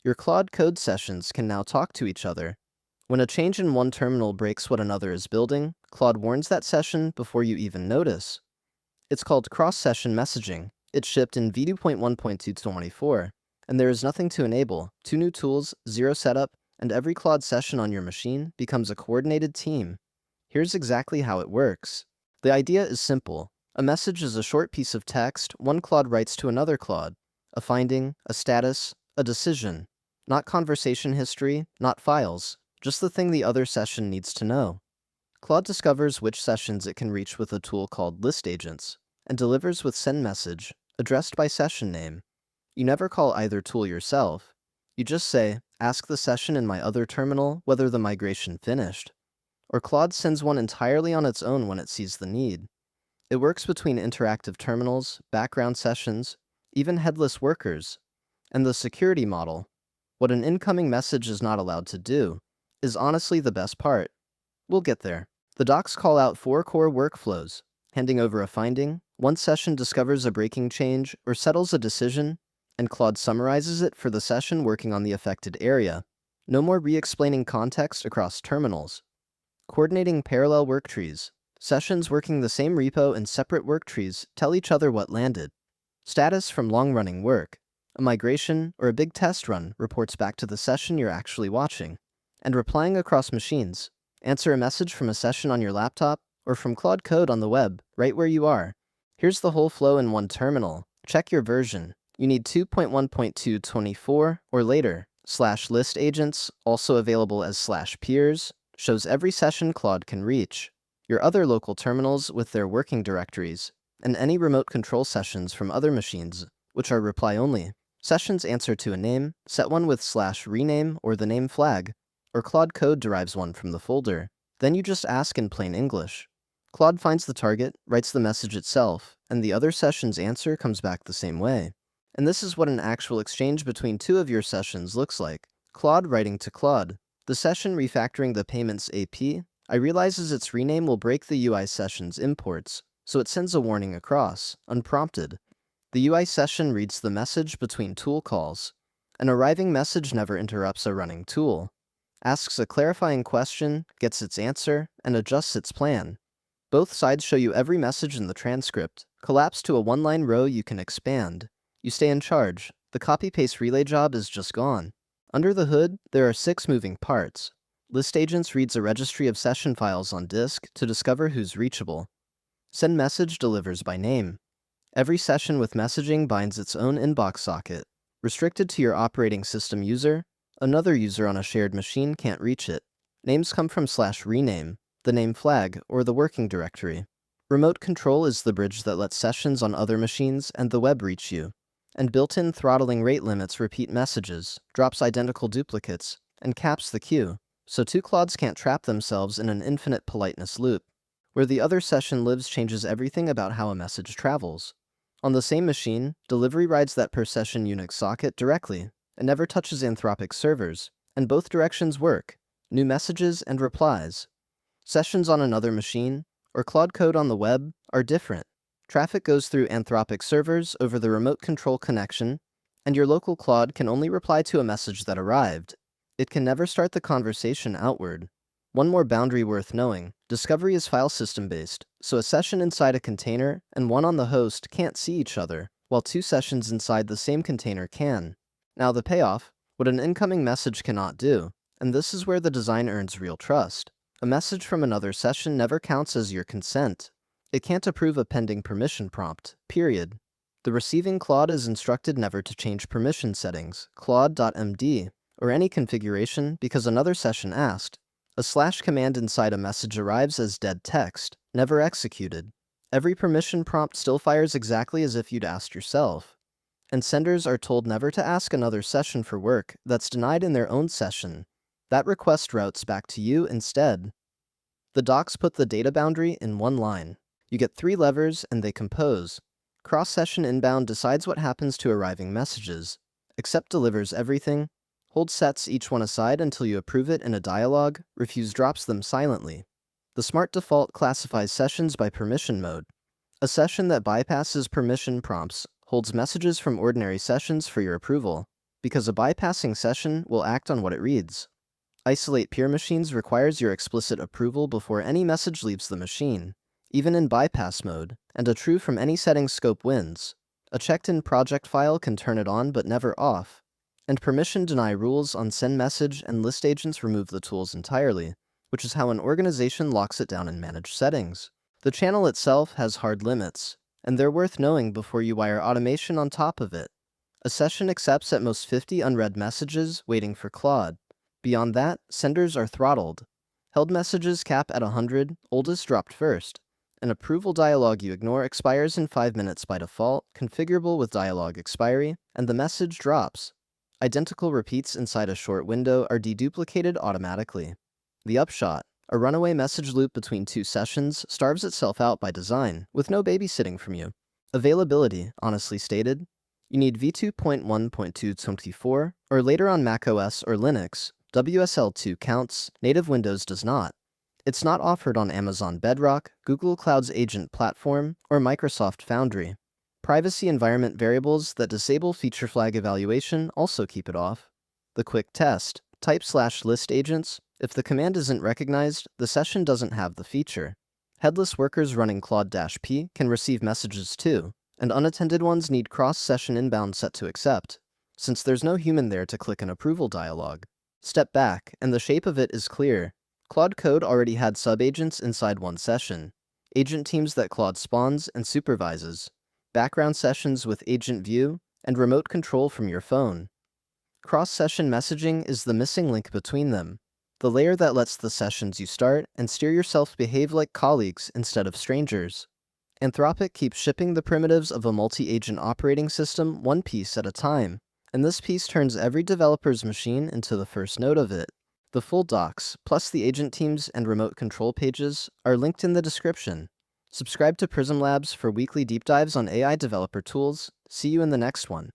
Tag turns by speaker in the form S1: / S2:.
S1: Your Claude Code sessions can now talk to each other. When a change in one terminal breaks what another is building, Claude warns that session before you even notice. It's called cross-session messaging. It shipped in v2.1.224, and there is nothing to enable, 2 new tools, 0 setup, and every Claude session on your machine becomes a coordinated team. Here's exactly how it works. The idea is simple. A message is a short piece of text one Claude writes to another Claude. A finding, a status, a decision. Not conversation history, not files, just the thing the other session needs to know. Claude discovers which sessions it can reach with a tool called ListAgents, and delivers with SendMessage, addressed by session name. You never call either tool yourself. You just say, ask the session in my other terminal whether the migration finished. Or Claude sends one entirely on its own when it sees the need. It works between interactive terminals, background sessions, even headless workers. And the security model, what an incoming message is not allowed to do, is honestly the best part. We'll get there. The docs call out 4 core workflows: handing over a finding, one session discovers a breaking change or settles a decision, and Claude summarizes it for the session working on the affected area. No more re-explaining context across terminals. Coordinating parallel worktrees. Sessions working the same repo in separate worktrees tell each other what landed. Status from long-running work. A migration or a big test run reports back to the session you're actually watching. And replying across machines. Answer a message from a session on your laptop or from Claude Code on the web, right where you are. Here's the whole flow in one terminal. Check your version. You need 2.1.224 or later. /listagents, also available as /peers, shows every session Claude can reach. Your other local terminals with their working directories, and any remote control sessions from other machines, which are reply-only. Sessions answer to a name, set one with /rename or the name flag, or Claude Code derives one from the folder. Then you just ask in plain English. Claude finds the target, writes the message itself, and the other session's answer comes back the same way. And this is what an actual exchange between 2 of your sessions looks like. Claude writing to Claude. The session refactoring the payments AP realizes its rename will break the UI session's imports, so it sends a warning across, unprompted. The UI session reads the message between tool calls. An arriving message never interrupts a running tool. Asks a clarifying question, gets its answer, and adjusts its plan. Both sides show you every message in the transcript, collapsed to a one-line row you can expand. You stay in charge. The copy-paste relay job is just gone. Under the hood, there are 6 moving parts. ListAgents reads a registry of session files on disk to discover who's reachable. SendMessage delivers by name. Every session with messaging binds its own inbox socket. Restricted to your operating system user, another user on a shared machine can't reach it. Names come from /rename, the name flag, or the working directory. Remote control is the bridge that lets sessions on other machines and the web reach you. And built-in throttling rate limits repeat messages, drops identical duplicates, and caps the queue, so 2 Claudes can't trap themselves in an infinite politeness loop. Where the other session lives changes everything about how a message travels. On the same machine, delivery rides that per session Unix-socket directly, and never touches Anthropic servers, and both directions work, new messages and replies. Sessions on another machine, or Claude Code on the web, are different. Traffic goes through Anthropic servers over the remote control connection, and your local Claude can only reply to a message that arrived. It can never start the conversation outward. One more boundary worth knowing: discovery is file system-based, so a session inside a container and one on the host can't see each other, while 2 sessions inside the same container can. Now the payoff: what an incoming message cannot do, and this is where the design earns real trust. A message from another session never counts as your consent. It can't approve a pending permission prompt, period. The receiving Claude is instructed never to change permission settings, claude.md, or any configuration because another session asked. A / command inside a message arrives as dead text, never executed. Every permission prompt still fires exactly as if you'd asked yourself. And senders are told never to ask another session for work that's denied in their own session. That request routes back to you instead. The docs put the data boundary in one line. You get 3 levers and they compose. crossSessionInbound decides what happens to arriving messages. Accept delivers everything. Hold sets each one aside until you approve it in a dialog. Refuse drops them silently. The smart default classifies sessions by permission mode. A session that bypasses permission prompts holds messages from ordinary sessions for your approval. because a bypassing session will act on what it reads. IsolatePeerMachines requires your explicit approval before any message leaves the machine, even in bypass mode, and a true from any settings scope wins. A checked-in project file can turn it on but never off, and permission deny rules on SendMessage and ListAgents remove the tools entirely, which is how an organization locks it down in managed settings. The channel itself has hard limits, and they're worth knowing before you wire automation on top of it. A session accepts at most 50 unread messages waiting for Claude. Beyond that, senders are throttled. Held messages cap at 100, oldest dropped first. An approval dialog you ignore expires in 5 minutes by default, configurable with dialog expiry, and the message drops. Identical repeats inside a short window are deduplicated automatically. The upshot: a runaway message loop between two sessions starves itself out by design, with no babysitting from you. Availability, honestly stated: you need v2.1.224, or later on macOS or Linux. WSL2 counts, native Windows does not. It's not offered on Amazon Bedrock, Google Cloud's Agent Platform, or Microsoft Foundry. Privacy environment variables that disable feature flag evaluation also keep it off. The quick test: type /listagents. If the command isn't recognized, the session doesn't have the feature. Headless workers running Claude-P can receive messages too, and unattended ones need cross-SessionInbound set to accept, since there's no human there to click an approval dialog. Step back, and the shape of it is clear. Claude Code already had subagents inside one session, agent teams that Claude spawns and supervises, background sessions with agent view, and remote control from your phone. Cross-session messaging is the missing link between them, the layer that lets the sessions you start and steer yourself behave like colleagues instead of strangers. Anthropic keeps shipping the primitives of a multi-agent operating system one piece at a time, and this piece turns every developer's machine into the first node of it. The full docs, plus the agent teams and remote control pages, are linked in the description. Subscribe to Prism Labs for weekly deep dives on AI developer tools. See you in the next one.